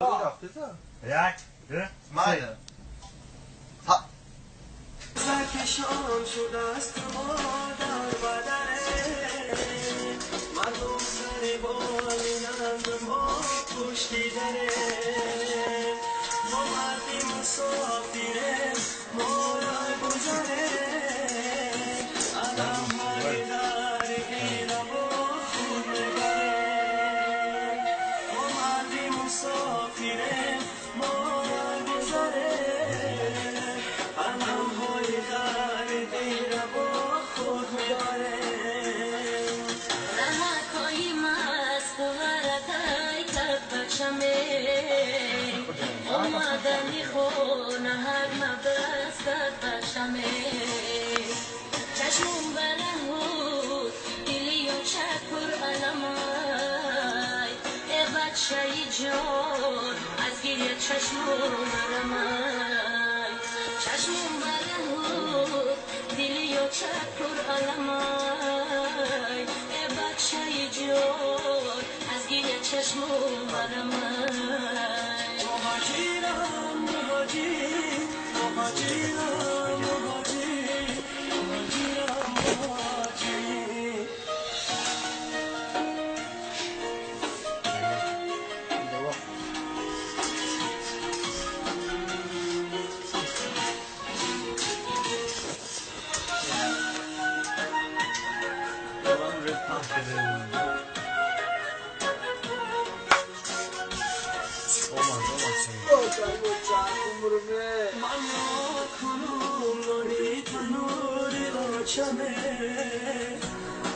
یک اسماعیل زکشان شده است ما در بدنه مردم سر بالینند ما پشتی دره ما مردی مسافره ما را گذره علم های در ایره با خود نگره ما مردی مسافره ما را گذره علم های در ایره با خود نگره رهکایی مست و ورقای کف بچمه اومدنی خونه هر نبستت بچمه چشمون برهود دیلی و چکر علمای ای بچه جان از گیری چشمون مرمای چشمون برهود دیلی و چکر علمای ای بچه جان از گیری چشمون مرمای مهاجرم مهاجر مهاجرم مهاجر مهاجرم مهاجر من کنم نانی تنوری آچمه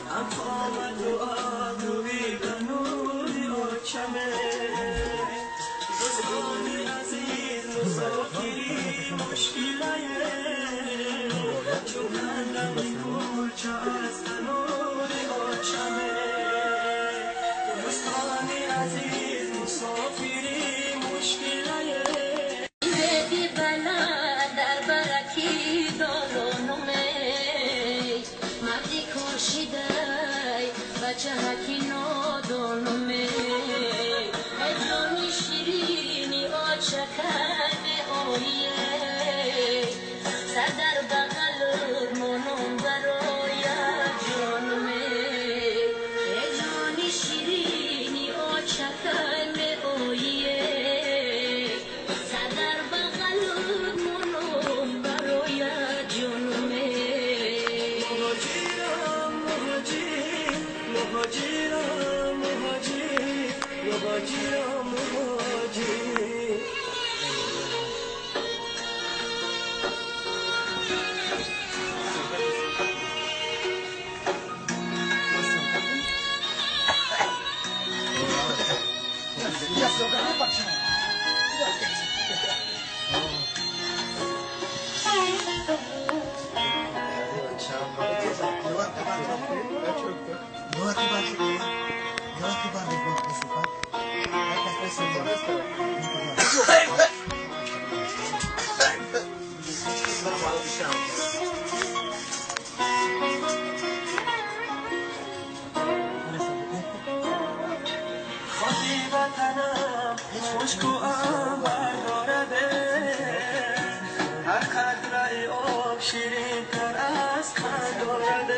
افام تو آبروی تنوری آچمه دوستانی عزیز مسافری مشکلیه چون هندم کلچه از تنوری آچمه دوستانی عزیز مسافری مشکلیه بچه هکی نادانمه ادرانی شیرینی آچکن آیه سر در بغل منم برای جانمه ادرانی شیرینی آچکن آیه سر در بغل منم برای جانمه مهاجرم مهاجر مهاجرم مهاجر خواهی وطنم مشکو انبر دارده هر قطره آب شیرین تر از خند دارده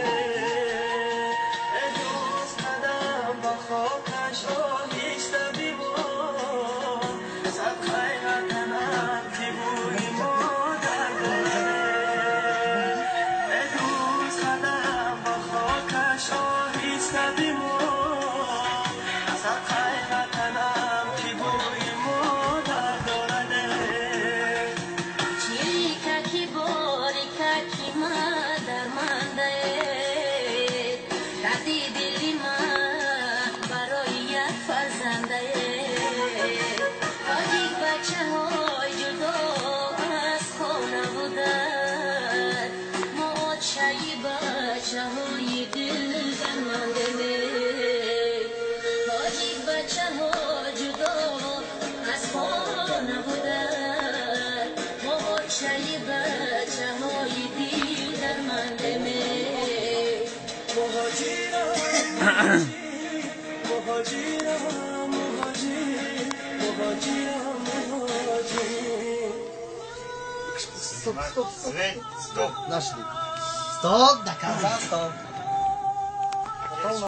ای دوست قدم با خاکش آهیسته بیبار صدقه وطنم که بوی مادر دارده ای دوست قدم با خاکش آهیسته بیبار مهاجرم مهاجر مهاجر Naszli. Stop, nakazał, stop.